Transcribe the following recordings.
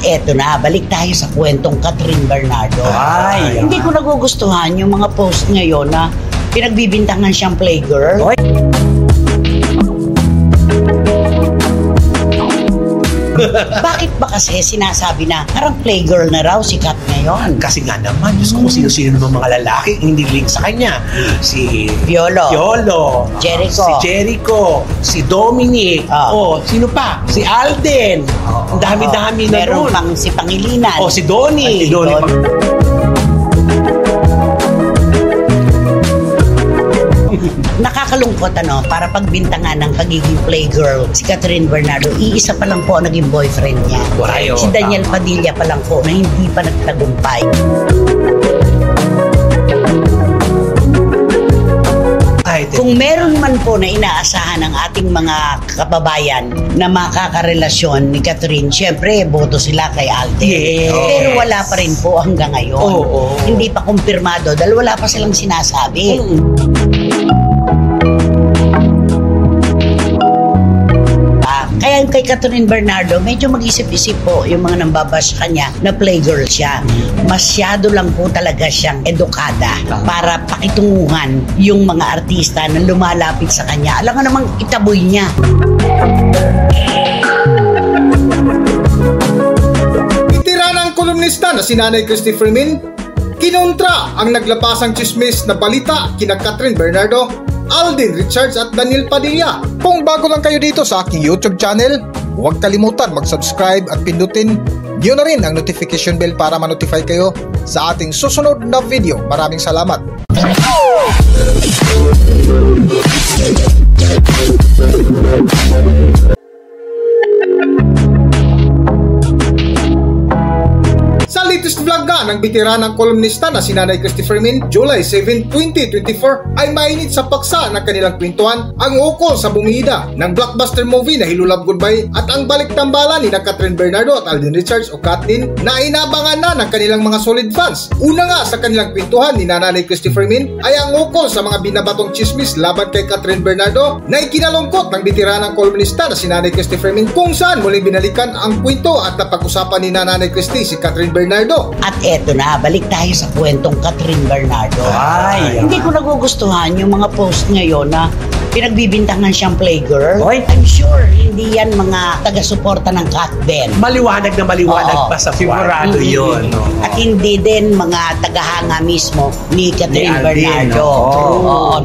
eto na, balik tayo sa kwentong Catherine Bernardo. Ay, hindi ko nagugustuhan yung mga post ngayon na pinagbibintangan siyang playgirl. Bakit ba kasi sinasabi na parang playgirl na raw si Kat ngayon? Kasi nga naman, Diyos ko, kung sino-sino naman mga lalaki hindi link sa kanya. Si Piolo, Jericho, si Jericho, si Dominic, sino pa? Si Alden. Ang dami-dami na meron doon. pang si Pangilinan. Si Donnie. Nakakalungkot para pagbintangan ng pagiging playgirl si Catherine Bernardo, iisa pa lang po ang naging boyfriend niya. Si Daniel Padilla pa lang po na hindi pa nagtagumpay. Kung meron man po na inaasahan ng ating mga kababayan na makakarelasyon ni Catherine, syempre boto sila kay Alden. Pero wala pa rin po hanggang ngayon. Hindi pa kumpirmado dahil wala pa silang sinasabi. Kaya kay Catherine Bernardo, medyo mag-isip-isip po yung mga nambabash kanya na playgirl siya. Masyado lang po talaga siyang edukada para pakitunguhan yung mga artista na lumalapit sa kanya. Alam nga namang itaboy niya. Itiranang kolumnista na si Nanay Christy Freeman, kinontra ang naglabasang chismis na balita kina Catherine Bernardo, Alden Richards at Daniel Padilla. Kung bago lang kayo dito sa aking YouTube channel, huwag kalimutan mag-subscribe at pindutin niyo na rin ang notification bell para ma-notify kayo sa ating susunod na video. Maraming salamat! Sa latest vlog nga ng bitiranang kolumnista na si Nanay Christy Freeman, July 7, 2024 ay mainit sa paksa ng kanilang kwentuhan ang ukol sa bumida ng blockbuster movie na Hello Love Goodbye at ang balik-tambalan ni Catherine Bernardo at Alden Richards o Katlin na inabangan na ng kanilang mga solid fans. Una nga sa kanilang kwentuhan ni Nanay Christy Freeman ay ang ukol sa mga binabatong chismis laban kay Catherine Bernardo na ikinalungkot ng bitiranang kolumnista na si Nanay Christy Freeman, kung saan muling binalikan ang kwento at napag-usapan ni Nanay Christy si Catherine Bernardo. At eto na, balik tayo sa kwentong Catherine Bernardo. Hindi ko nagugustuhan yung mga post ngayon na pinagbibintangan siyang playgirl. I'm sure hindi yan mga taga-suporta ng Kat Ben. Maliwanag na maliwanag pa sa sigurado yun. At hindi din mga tagahanga mismo ni Catherine Bernardo.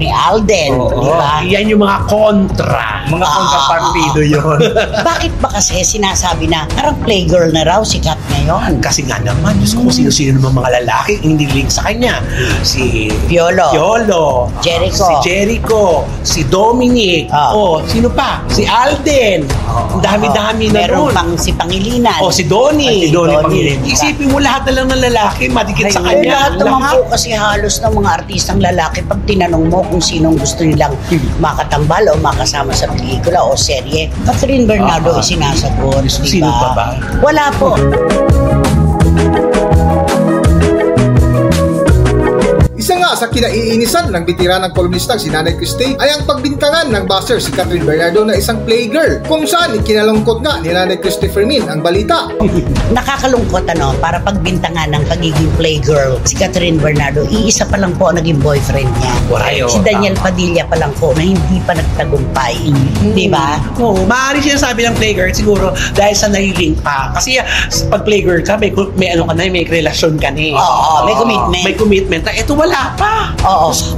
Ni Alden. Diba? Yan yung mga kontra. Mga kontrapartido yun. Bakit ba kasi sinasabi na parang playgirl na raw si Kat ngayon? Kasi nga naman, Diyos ko, kung sino-sino naman mga lalaki hindi link sa kanya. Si Piolo, Jericho, si Dominic, sino pa? Si Alden. Ang dami-dami na meron doon. pang si Pangilinan. Si Donnie. Isipin mo lahat na lang ng lalaki madikit sa kanya. Lahat naman po kasi halos ng mga artistang lalaki, pag tinanong mo kung sinong gusto nilang makatambal o makasama sa pelikula o serye, Catherine Bernardo ay sinasagot. Sino pa ba? Wala po. Isa nga sa kinaiinisan ng bitiranang kolumnistang si Nanay Christy ay ang pagbintangan ng buzzer si Catherine Bernardo na isang playgirl, kung saan ikinalungkot nga ni Nanay Christy Freeman ang balita. Nakakalungkot para pagbintangan ng pagiging playgirl si Catherine Bernardo, iisa pa lang po ang naging boyfriend niya. Si Daniel Padilla pa lang po na hindi pa nagtagumpay. Diba? Maaari siya sabi ng playgirl siguro dahil sa nai-link pa. Kasi pag playgirl ka, may may relasyon ka na. May commitment. May commitment. Ito wala pa.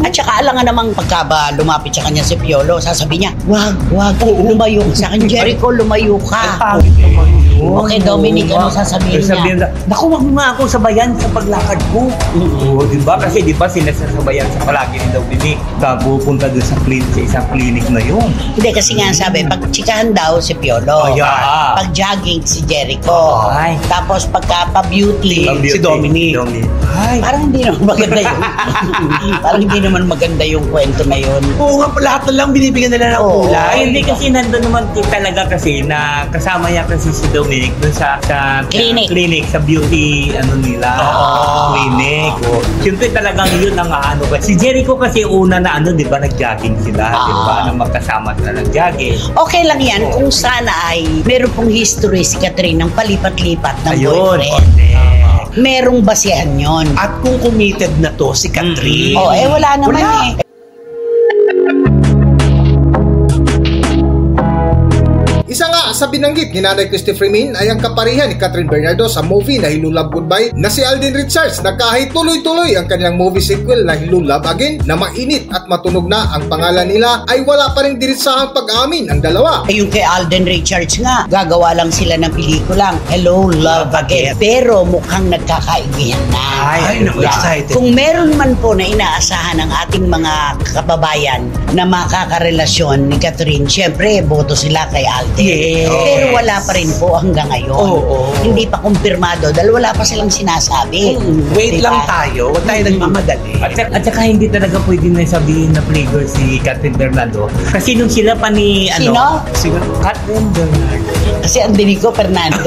At saka alam nga namang pagka ba lumapit sa kanya si Piolo, sasabi niya, wag, lumayo ka sa akin. Jericho, lumayo ka. Okay, Dominic, ano sasabihin niya? Naku, wag mo nga ako sabayan sa paglakad ko. Diba? Kasi diba sinasabayan sa palagi ni Dominic na pupunta doon sa isang clinic na yun. Hindi, kasi nga sabi, pag chikahan daw si Piolo, pag jogging si Jericho, tapos pagka pa-beauty si Dominic. Ay. Parang hindi naman maganda yun. Parang hindi naman maganda yung kwento na yun. Oo nga, lahat na lang binibigyan nila ng Oo. kulay. Ay, hindi kasi nandun naman talaga kasi na kasama niya kasi si Dominic dun sa Clinic. sa beauty nila. Clinic. Oh. Siyempre talagang yun ang ano. Si Jericho kasi una na di ba nag-jogging sila, di ba? Na magkasama sila nag-jogging. Okay lang yan kung sana ay meron pong history si Catherine ng palipat-lipat ng Ayun. boyfriend. Merong basihan yon. At kung committed na to si Catherine. Wala naman Wala. Isa nga sa binanggit ni Nanay Christopher Min ay ang kaparihan ni Catherine Bernardo sa movie na Hello Love Goodbye na si Alden Richards na kahit tuloy-tuloy ang kanilang movie sequel na Hello Love Again na mainit at matunog na ang pangalan nila ay wala pa rin diritsahang pag-amin ang dalawa. Yung kay Alden Richards nga, gagawa lang sila ng pelikulang Hello Love Again. Pero mukhang nagkakaibihan na. Ay, naku, excited. Kung meron man po na inaasahan ng ating mga kababayan na makakarelasyon ni Catherine, syempre, boto sila kay Alden. Yes. Pero wala pa rin po hanggang ngayon. Oo. Hindi pa kumpirmado dahil wala pa silang sinasabi. Wait Diba? lang tayo. Huwag tayo nagmamadali. At saka hindi talaga pwede na sabihin na playgirl si Catherine Bernardo. Kasi nung sila pa ni Sino? Catherine Bernardo. Kasi ang Denico Fernando.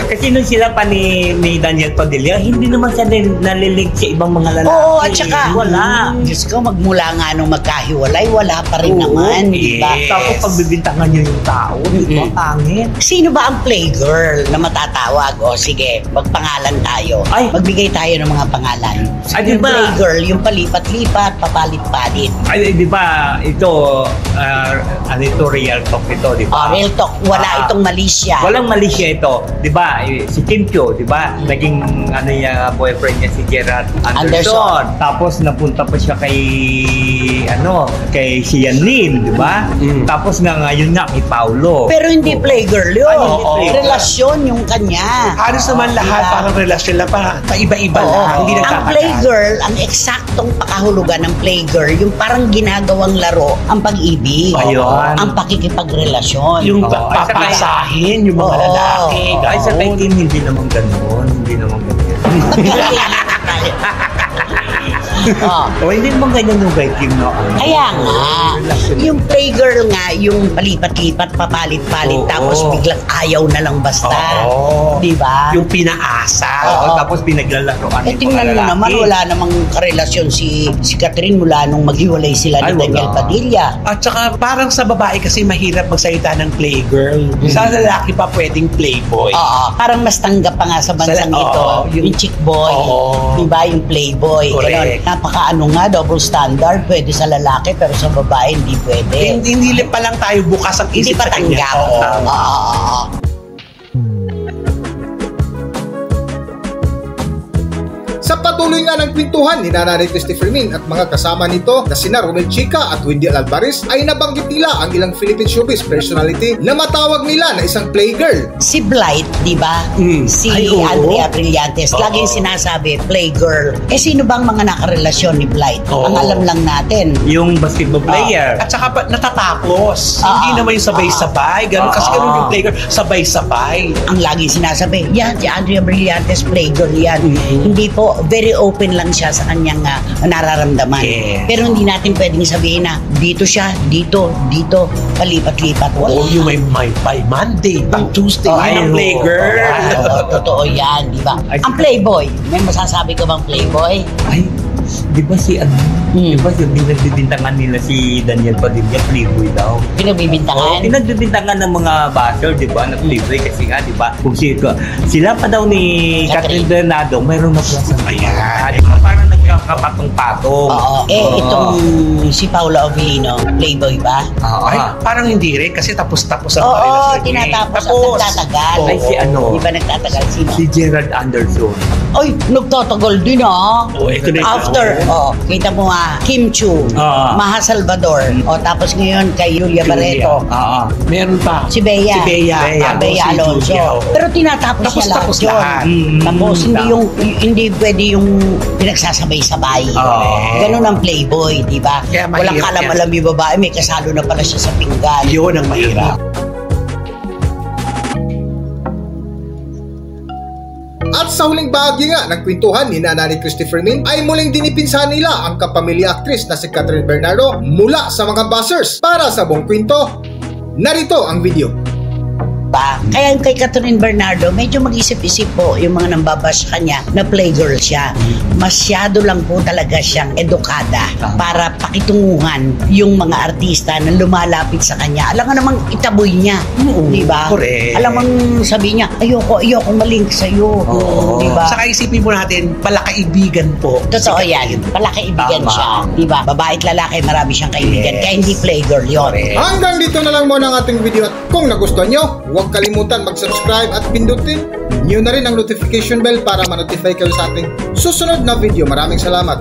Kasi nung sila pa ni Daniel Padilla, hindi naman siya nalilig sa ibang mga lalaki. Oo, at saka, wala. Diyos ko, magmula nga nung magkahiwalay, wala pa rin naman, di ba? yes. Tapos pagbibintangan niyo yung tao, di ba? Pangit. Sino ba ang playgirl na matatawag? O sige, magpangalan tayo. Ay. Magbigay tayo ng mga pangalan. Ay, Yung di ba? playgirl, yung palipat-lipat, papalit-palit. Ay, di ba, ito, ito real talk ito, di ba? Real talk, wala itong Malaysia. Walang mali siya ito. 'Di ba? Si Kim Chiu, 'di ba? Naging boyfriend niya si Gerard Anderson. Tapos napunta pa siya kay si Yanlin, 'di ba? Tapos ngayon nga kay Paulo. Pero hindi playgirl yun. Ay, hindi playgirl. Relasyon yung kanya. Halos naman lahat Diba? parang relasyon lang, parang paiba-iba Oo. lang. Hindi Ang nagkakataon. playgirl, ang eksaktong pakahulugan ng playgirl, yung parang ginagawang laro ang pag-ibig. Ayun. Ang pakikipagrelasyon. Yung Oo. Ay, saka- papasahin yung mga Oo. lalaki. Ay, sa kay Kim, hindi naman ganoon. Hindi naman ganyan. Hindi naman ganyan yung kay Kim, no? Kaya nga, yung playgirl nga, yung palipat-lipat, papalit-palit, Oo. tapos biglang ayaw na lang basta. Oo. Di ba? Yung pinaasa. Oo. Tapos pinaglalaroan yung Tingnan mo mga naman, lalaki. wala namang karelasyon si Catherine mula nung maghiwalay sila ni Ay, Daniel wala. Padilla. At saka parang sa babae kasi mahirap magsalita ng playgirl. Sa lalaki pa pwedeng playboy. Oo, parang mas tanggap pa nga sa bansang Sa- ito, oo, yung chick boy, Oo. di ba, yung playboy. Correct. Ganon. Napaka nga, double standard, pwede sa lalaki pero sa babae hindi pwede. Hindi pa lang tayo bukas ang Hindi isip pa sa kanya. tanggap. Oo. Oo. Sa patuloy nga ng kwentuhan ni Nanay Christopher Min at mga kasama nito na sina Romel Chica at Wendy Alvarez ay nabanggit nila ang ilang Philippine showbiz personality na matawag nila na isang playgirl. Si Blight, di ba? Si Ay, oo. Andrea Brillantes, laging sinasabi, playgirl. Sino bang mga nakarelasyon ni Blight? Oo. Ang alam lang natin. Yung basketball player. At saka natatapos. Oo. Hindi naman yung sabay-sabay. Ganun, kasi Oo. ganun yung playgirl. Sabay-sabay. Ang laging sinasabi, yan, si Andrea Brillantes, playgirl yan. Hindi po, very open lang siya sa kanyang nararamdaman. Yes. Pero hindi natin pwedeng sabihin na dito siya, dito, palipat-lipat. Wala. Oo, yung may Monday, pang Tuesday. Oo, Yun ang ayun. playgirl. Oo, totoo yan, di ba? Ay, Ang playboy, may masasabi ka bang playboy? Ay, di ba si di ba yung pinagbibintangan nila si Daniel Padilla, playboy daw? Pinagbibintangan? Pinagbibintangan ng mga basher, di ba, na playboy kasi nga, di ba, kung sila pa daw ni Catherine Bernardo, mayroon na pala sa Ayan. Di ba, parang nagkakapatong-patong. Oo. Itong si Paula Avellino, playboy ba? Oo. Ay, parang hindi rin kasi tapos-tapos ang Oo, relasyon niya. tinatapos at Tapos. nagtatagal. Ay, si ano? Di ba nagtatagal? Sino? Si Gerard Anderson. Ay, nagtatagal din ah. Oo, ito na yung- After, kita mo nga, Kim Chiu, Maha Salvador, tapos ngayon kay Julia Barreto, Oo. Meron pa. si Bea, Bea. Bea Si Alonso. Julia, oo. Pero tinatapos niya lahat Tapos yun. lahat. Tapos hindi pwede yung pinagsasabay-sabay. Oo. Ganun ang playboy, di ba? Kaya mahirap Walang kalam-alam yung babae, may kasalo na pala siya sa pinggan. Yun ang mahirap. At At sa huling bahagi nga ng kwentuhan ni Nanay Christopher Min ay muling dinipinsahan nila ang kapamilya actress na si Catherine Bernardo mula sa mga buzzers. Para sa buong kwento, narito ang video. Kaya kay Catherine Bernardo, medyo mag-isip-isip po yung mga nambabash kanya na playgirl siya. Masyado lang po talaga siyang edukada para pakitunguhan yung mga artista na lumalapit sa kanya. Alam nga namang itaboy niya, di ba? Correct. Alam mong sabi niya, ayoko malink sa'yo, di ba? Saka isipin po natin, palakaibigan po. Totoo yan, palakaibigan siya, di ba? Babae at lalaki, marami siyang kaibigan, kaya hindi playgirl yun. Hanggang dito na lang muna ang ating video at kung nagustuhan nyo, huwag kalimutan mag-subscribe at pindutin nyo na rin ang notification bell para ma-notify kayo sa ating susunod na video. Maraming salamat!